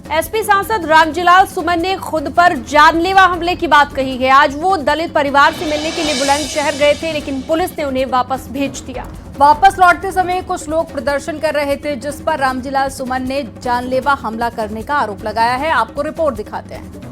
SP सांसद रामजीलाल सुमन ने खुद पर जानलेवा हमले की बात कही है। आज वो दलित परिवार से मिलने के लिए बुलंदशहर गए थे, लेकिन पुलिस ने उन्हें वापस भेज दिया। वापस लौटते समय कुछ लोग प्रदर्शन कर रहे थे, जिस पर रामजीलाल सुमन ने जानलेवा हमला करने का आरोप लगाया है। आपको रिपोर्ट दिखाते हैं।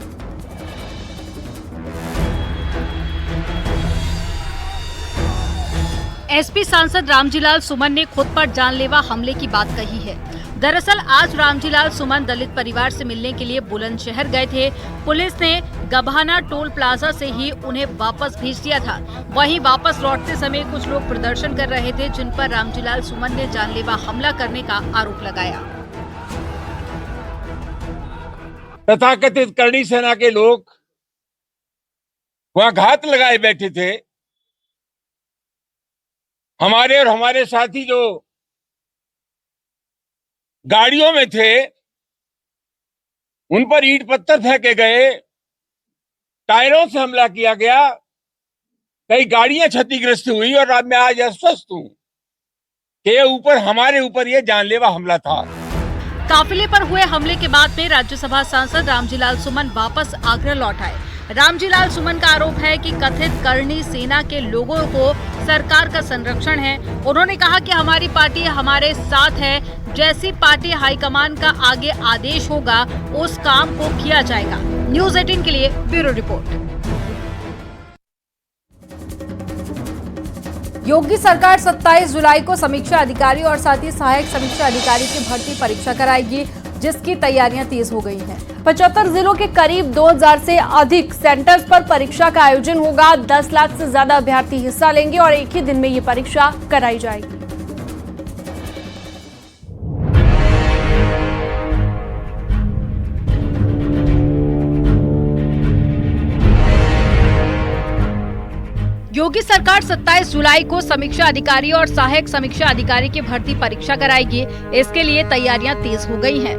एसपी सांसद रामजीलाल सुमन ने खुद पर जानलेवा हमले की बात कही है। दरअसल आज रामजीलाल सुमन दलित परिवार से मिलने के लिए बुलंदशहर गए थे। पुलिस ने गभाना टोल प्लाजा से ही उन्हें वापस भेज दिया था। वहीं वापस लौटते समय कुछ लोग प्रदर्शन कर रहे थे, जिन पर रामजीलाल सुमन ने जानलेवा हमला करने का आरोप लगाया। तथाकथित करणी सेना के लोग वहां घात लगाए बैठे थे। हमारे और हमारे साथी जो गाड़ियों में थे, उन पर ईंट पत्थर फेंके गए, टायरों से हमला किया गया, कई गाड़ियां क्षतिग्रस्त हुई और अब मैं आज अस्वस्थ हूं कि हमारे ऊपर ये जानलेवा हमला था। काफिले पर हुए हमले के बाद में राज्यसभा सांसद रामजीलाल सुमन वापस आगरा लौट आए। रामजीलाल सुमन का आरोप है कि कथित करणी सेना के लोगों को सरकार का संरक्षण है। उन्होंने कहा कि हमारी पार्टी हमारे साथ है, जैसी पार्टी हाईकमान का आगे आदेश होगा उस काम को किया जाएगा। न्यूज़ 18 के लिए ब्यूरो रिपोर्ट। योगी सरकार 27 जुलाई को समीक्षा अधिकारी और साथ ही सहायक समीक्षा अधिकारी की भर्ती परीक्षा कराएगी, जिसकी तैयारियां तेज हो गई हैं। 75 जिलों के करीब 2000 से अधिक सेंटर्स पर परीक्षा का आयोजन होगा। 10 लाख से ज्यादा अभ्यर्थी हिस्सा लेंगे और एक ही दिन में ये परीक्षा कराई जाएगी। योगी सरकार 27 जुलाई को समीक्षा अधिकारी और सहायक समीक्षा अधिकारी की भर्ती परीक्षा कराएगी। इसके लिए तैयारियां तेज हो गई हैं।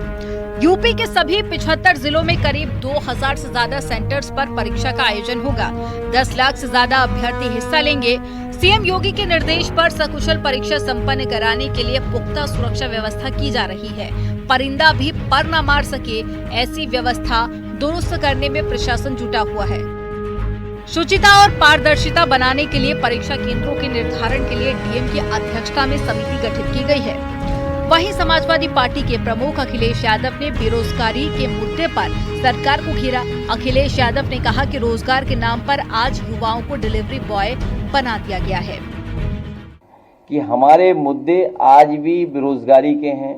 यूपी के सभी 75 जिलों में करीब 2000 से ज्यादा सेंटर्स पर परीक्षा का आयोजन होगा। 10 लाख से ज्यादा अभ्यर्थी हिस्सा लेंगे। सीएम योगी के निर्देश पर सकुशल परीक्षा संपन्न कराने के लिए पुख्ता सुरक्षा व्यवस्था की जा रही है। परिंदा भी पर न मार सके, ऐसी व्यवस्था दुरुस्त करने में प्रशासन जुटा हुआ है। शुचिता और पारदर्शिता बनाने के लिए परीक्षा केंद्रों के निर्धारण के लिए डीएम की अध्यक्षता में समिति गठित की गई है। वहीं समाजवादी पार्टी के प्रमुख अखिलेश यादव ने बेरोजगारी के मुद्दे पर सरकार को घेरा। अखिलेश यादव ने कहा कि रोजगार के नाम पर आज युवाओं को डिलीवरी बॉय बना दिया गया है कि हमारे मुद्दे आज भी बेरोजगारी के हैं।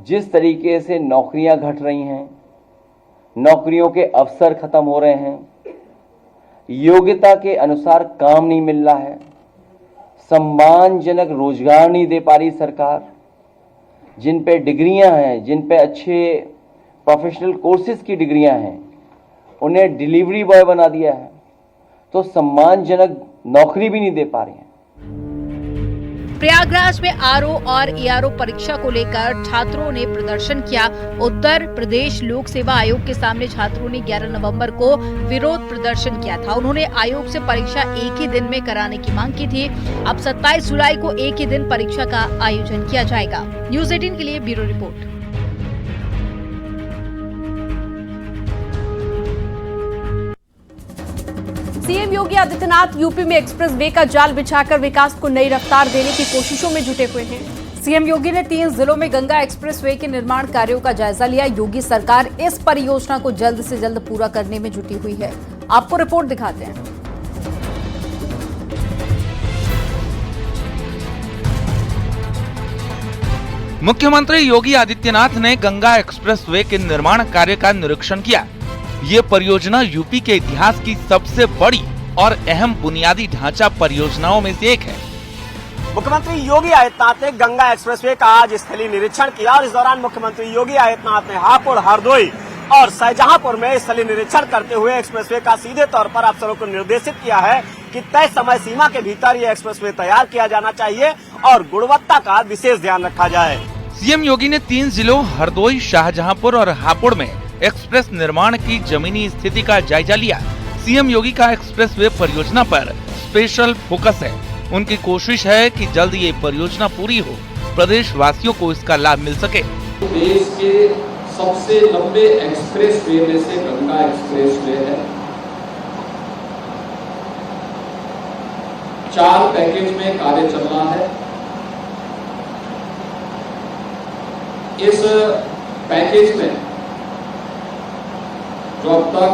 जिस तरीके से नौकरियां घट रही हैं, नौकरियों के अवसर खत्म हो रहे हैं, योग्यता के अनुसार काम नहीं मिल रहा है, सम्मानजनक रोजगार नहीं दे पा रही सरकार। जिन पे डिग्रियां हैं, जिन पे अच्छे प्रोफेशनल कोर्सेज की डिग्रियां हैं, उन्हें डिलीवरी बॉय बना दिया है, तो सम्मानजनक नौकरी भी नहीं दे पा रही है। प्रयागराज में आरओ और एआरओ परीक्षा को लेकर छात्रों ने प्रदर्शन किया। उत्तर प्रदेश लोक सेवा आयोग के सामने छात्रों ने 11 नवंबर को विरोध प्रदर्शन किया था। उन्होंने आयोग से परीक्षा एक ही दिन में कराने की मांग की थी। अब 27 जुलाई को एक ही दिन परीक्षा का आयोजन किया जाएगा। न्यूज़ 18 के लिए bureau report. CM Yogi Adityanath UP में एक्सप्रेस वे का जाल बिछाकर विकास को नई रफ्तार देने की कोशिशों में जुटे हुए हैं। सीएम योगी ने 3 जिलों में गंगा एक्सप्रेसवे के निर्माण कार्यों का जायजा लिया। योगी सरकार इस परियोजना को जल्द से जल्द पूरा करने में जुटी हुई है। आपको रिपोर्ट दिखाते हैं। मुख्यमंत्री योगी आदित्यनाथ ने गंगा एक्सप्रेसवे के निर्माण कार्य का निरीक्षण किया। ये परियोजना यूपी के इतिहास की सबसे बड़ी और अहम बुनियादी ढांचा परियोजनाओं में से एक है। मुख्यमंत्री योगी आदित्यनाथ ने गंगा एक्सप्रेसवे का आज स्थलीय निरीक्षण किया और इस दौरान मुख्यमंत्री योगी आदित्यनाथ ने हापुड़, हरदोई और शाहजहांपुर में स्थलीय निरीक्षण करते हुए एक्सप्रेसवे का सीधे तौर पर अफसरों को निर्देशित किया है कि तय समय सीमा के भीतर ये एक्सप्रेसवे तैयार किया जाना चाहिए और गुणवत्ता का विशेष ध्यान रखा जाए। सीएम योगी ने 3 जिलों हरदोई, शाहजहांपुर और हापुड़ में एक्सप्रेस निर्माण की जमीनी स्थिति का जायजा लिया। सीएम योगी का एक्सप्रेसवे परियोजना पर स्पेशल फोकस है। उनकी कोशिश है कि जल्द ये परियोजना पूरी हो, प्रदेश वासियों को इसका लाभ मिल सके। देश के सबसे लंबे एक्सप्रेसवे में से गंगा एक्सप्रेसवे है। 4 पैकेज में कार्य चल रहा है। इस पैकेज में जो अब तक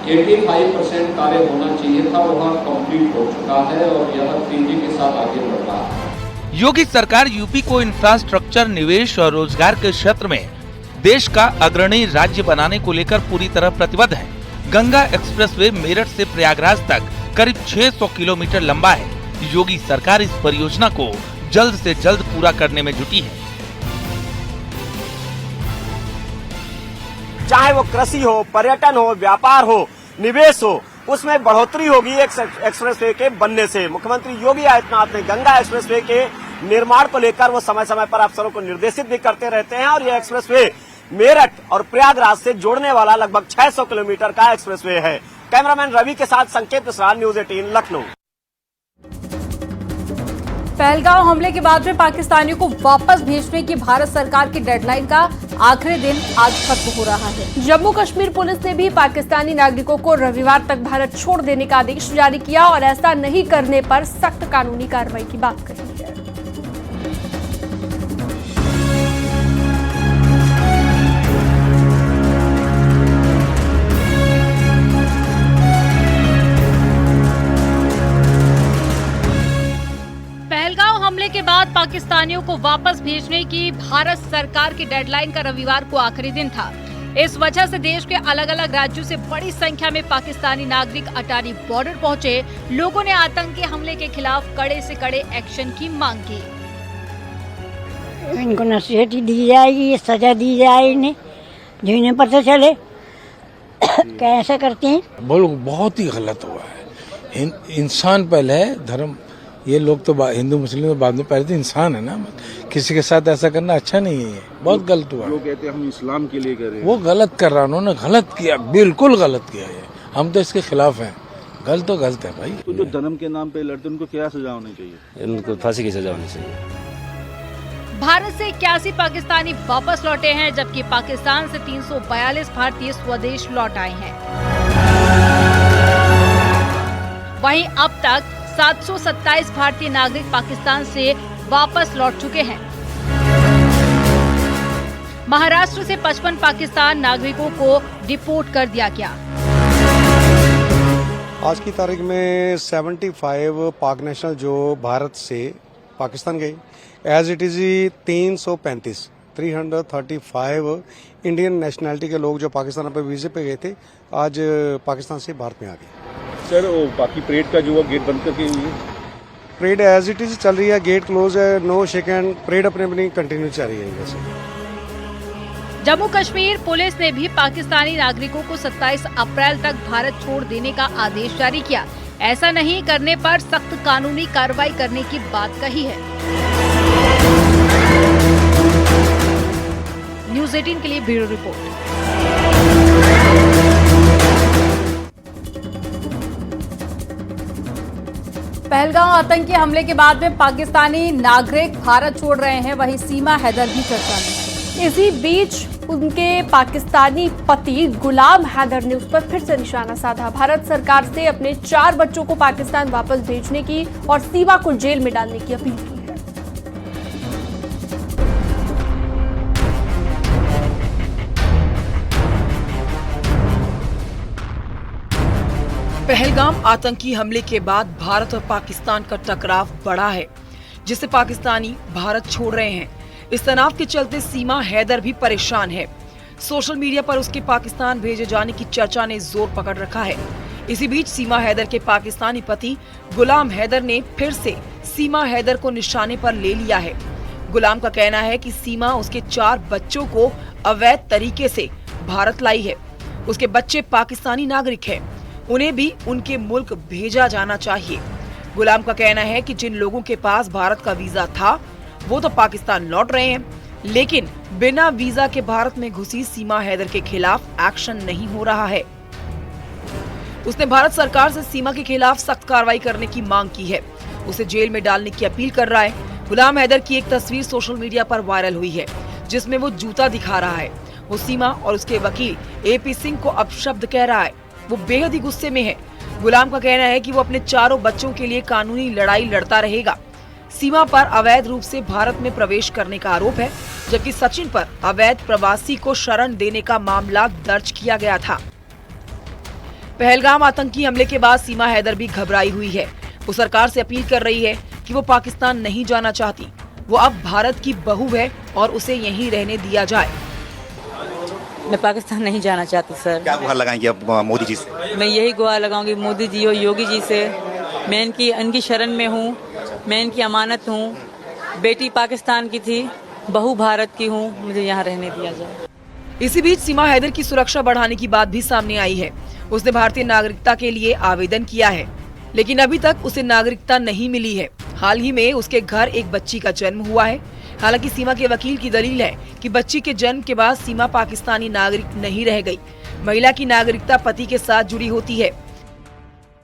85% कार्य होना चाहिए था वह कंप्लीट हो चुका है और यह तेजी के साथ आगे बढ़ रहा है। योगी सरकार यूपी को इंफ्रास्ट्रक्चर, निवेश और रोजगार के क्षेत्र में देश का अग्रणी राज्य बनाने को लेकर पूरी तरह प्रतिबद्ध है। गंगा एक्सप्रेसवे मेरठ से प्रयागराज तक करीब 600 किलोमीटर लंबा है। योगी सरकार इस परियोजना को जल्द से जल्द पूरा करने में जुटी है। चाहे वो कृषि हो, पर्यटन हो, व्यापार हो, निवेश हो, उसमें बढ़ोतरी होगी एक्सप्रेसवे के बनने से। मुख्यमंत्री योगी आदित्यनाथ ने गंगा एक्सप्रेसवे के निर्माण को लेकर वो समय समय पर अफसरों को निर्देशित भी करते रहते हैं और यह एक्सप्रेसवे मेरठ और प्रयागराज से जोड़ने वाला लगभग 600 किलोमीटर का एक्सप्रेसवे है। कैमरामैन रवि के साथ संकेत मिश्रा, न्यूज 18 लखनऊ। पहलगांव हमले के बाद में पाकिस्तानियों को वापस भेजने की भारत सरकार की डेडलाइन का आखिरी दिन आज खत्म हो रहा है। जम्मू कश्मीर पुलिस ने भी पाकिस्तानी नागरिकों को रविवार तक भारत छोड़ देने का आदेश जारी किया और ऐसा नहीं करने पर सख्त कानूनी कार्रवाई की बात कही है। पहलगांव हमले के बाद पाकिस्तानियों को वापस भेजने की भारत सरकार की डेडलाइन का रविवार को आखिरी दिन था। इस वजह से देश के अलग अलग राज्यों से बड़ी संख्या में पाकिस्तानी नागरिक अटारी बॉर्डर पहुंचे। लोगों ने आतंकी हमले के खिलाफ कड़े से कड़े एक्शन की मांग की। इनको नसीहत दी जाएगी, सजा दी जाए इन्हें, जो इन्हें पता चले कैसे करते हैं। बहुत ही गलत हुआ है। इंसान पहले है, धर्म ये लोग तो हिंदू मुस्लिम तो बाद में, पहले तो इंसान है ना। किसी के साथ ऐसा करना अच्छा नहीं है, ये बहुत गलत हुआ। लोग कहते हैं हम इस्लाम के लिए कर रहे हैं, वो गलत कर रहा, उन्होंने गलत किया, बिल्कुल गलत किया है। हम तो इसके खिलाफ हैं। गलत तो गलत है भाई। तो जो धर्म के नाम पे लड़ते उनको क्या सजा होनी चाहिए? उनको फांसी की सजा होनी चाहिए। भारत से 81 पाकिस्तानी वापस लौटे हैं, जबकि पाकिस्तान से 342 भारतीय स्वदेश लौट आए हैं। वहीं अब तक 727 भारतीय नागरिक पाकिस्तान से वापस लौट चुके हैं। महाराष्ट्र से 55 पाकिस्तान नागरिकों को डिपोर्ट कर दिया गया। आज की तारीख में 75 पाक नेशनल जो भारत से पाकिस्तान गए, as it is 335 Indian nationality के लोग जो पाकिस्तान पे वीजे पे गए थे, आज पाकिस्तान से भारत में आ गए। सर बाकी परेड का जो गेट बंद करके हुई है, परेड एज इट इज चल रही है, गेट क्लोज है, नो शेक हैंड, परेड अपनी कंटिन्यू चल रही है। वैसे जम्मू कश्मीर पुलिस ने भी पाकिस्तानी नागरिकों को 27 अप्रैल तक भारत छोड़ देने का आदेश जारी किया। ऐसा नहीं करने पर सख्त कानूनी कार्रवाई करने की बात कही है। न्यूज 18 के लिए ब्यूरो रिपोर्ट। पहलगांव आतंकी हमले के बाद में पाकिस्तानी नागरिक भारत छोड़ रहे हैं, वहीं सीमा हैदर भी चर्चा में है। इसी बीच उनके पाकिस्तानी पति गुलाम हैदर ने उस पर फिर से निशाना साधा। भारत सरकार से अपने 4 बच्चों को पाकिस्तान वापस भेजने की और सीमा को जेल में डालने की अपील की है। पहलगाम आतंकी हमले के बाद भारत और पाकिस्तान का टकराव बढ़ा है, जिससे पाकिस्तानी भारत छोड़ रहे हैं। इस तनाव के चलते सीमा हैदर भी परेशान है। सोशल मीडिया पर उसके पाकिस्तान भेजे जाने की चर्चा ने जोर पकड़ रखा है। इसी बीच सीमा हैदर के पाकिस्तानी पति गुलाम हैदर ने फिर से सीमा हैदर को निशाने पर ले लिया है। गुलाम का कहना है कि सीमा उसके 4 बच्चों को अवैध तरीके से भारत लाई है। उसके बच्चे पाकिस्तानी नागरिक हैं, उन्हें भी उनके मुल्क भेजा जाना चाहिए। गुलाम का कहना है कि जिन लोगों के पास भारत का वीजा था वो तो पाकिस्तान लौट रहे हैं, लेकिन बिना वीजा के भारत में घुसी सीमा हैदर के खिलाफ एक्शन नहीं हो रहा है। उसने भारत सरकार से सीमा के खिलाफ सख्त कार्रवाई करने की मांग की है। उसे जेल में डालने की अपील कर रहा है। गुलाम हैदर की एक तस्वीर सोशल मीडिया पर वायरल हुई है, जिसमें वो जूता दिखा रहा है। वो सीमा और उसके वकील एपी सिंह को अपशब्द कह रहा है। वो बेहद ही गुस्से में है। गुलाम का कहना है कि वो अपने चारों बच्चों के लिए कानूनी लड़ाई लड़ता रहेगा। सीमा पर अवैध रूप से भारत में प्रवेश करने का आरोप है, जबकि सचिन पर अवैध प्रवासी को शरण देने का मामला दर्ज किया गया था। पहलगाम आतंकी हमले के बाद सीमा हैदर भी घबराई हुई है। वो सरकार से अपील कर रही है कि वो पाकिस्तान नहीं जाना चाहती। वो अब भारत की बहू है और उसे यहीं रहने दिया जाए। मैं पाकिस्तान नहीं जाना चाहती सर। क्या गुहार लगाएंगे आप मोदी जी से? मैं यही गुहार लगाऊंगी मोदी जी और योगी जी से। मैं इनकी शरण में हूँ, मैं इनकी अमानत हूँ। बेटी पाकिस्तान की थी, बहू भारत की हूँ, मुझे यहाँ रहने दिया जाए। इसी बीच सीमा हैदर की सुरक्षा बढ़ाने की बात भी सामने आई है। उसने भारतीय नागरिकता के लिए आवेदन किया है, लेकिन अभी तक उसे नागरिकता नहीं मिली है। हाल ही में उसके घर एक बच्ची का जन्म हुआ है। हालांकि सीमा के वकील की दलील है कि बच्ची के जन्म के बाद सीमा पाकिस्तानी नागरिक नहीं रह गई। महिला की नागरिकता पति के साथ जुड़ी होती है।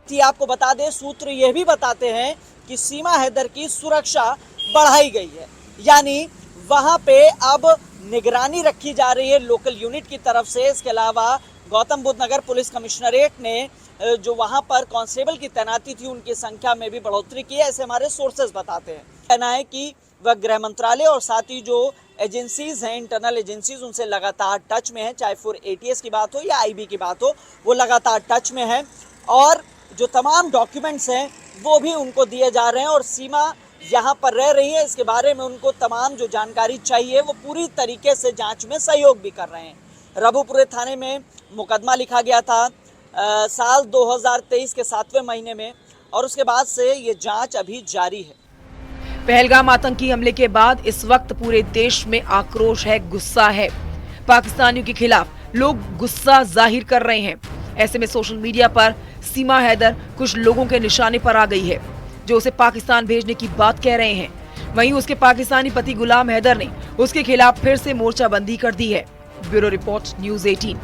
आपको बता दें, सूत्र यह भी बताते हैं कि सीमा हैदर की सुरक्षा बढ़ाई गई है, यानी वहां पे अब निगरानी रखी जा रही है लोकल यूनिट की तरफ से। इसके अलावा गौतम बुद्ध नगर पुलिस कमिश्नरेट ने जो वहां पर कांस्टेबल की तैनाती थी, उनकी संख्या में भी बढ़ोतरी की है, ऐसे हमारे सोर्सेज बताते हैं। कहना है कि वह गृह मंत्रालय और साथ ही जो एजेंसीज हैं, इंटरनल एजेंसीज, उनसे लगातार टच में है। चाहे फिर एटीएस की बात हो या आईबी की बात हो, वो लगातार टच में है और जो तमाम डॉक्यूमेंट्स हैं वो भी उनको दिए जा रहे हैं। और सीमा यहाँ पर रह रही है, इसके बारे में उनको तमाम जो जानकारी चाहिए वो पूरी तरीके से जांच में सहयोग भी कर रहे हैं। रबुपुरे थाने में मुकदमा लिखा गया था साल 2023 के 7वें महीने में, और उसके बाद से ये जांच अभी जारी है। पहलगाम आतंकी हमले के बाद इस वक्त पूरे देश में आक्रोश है, गुस्सा है। पाकिस्तानियों के खिलाफ लोग गुस्सा जाहिर कर रहे हैं। ऐसे में सोशल मीडिया पर सीमा हैदर कुछ लोगों के निशाने पर आ गई है, जो उसे पाकिस्तान भेजने की बात कह रहे हैं। वहीं उसके पाकिस्तानी पति गुलाम हैदर ने उसके खिलाफ फिर से मोर्चाबंदी कर दी है। Bureau report, news 18।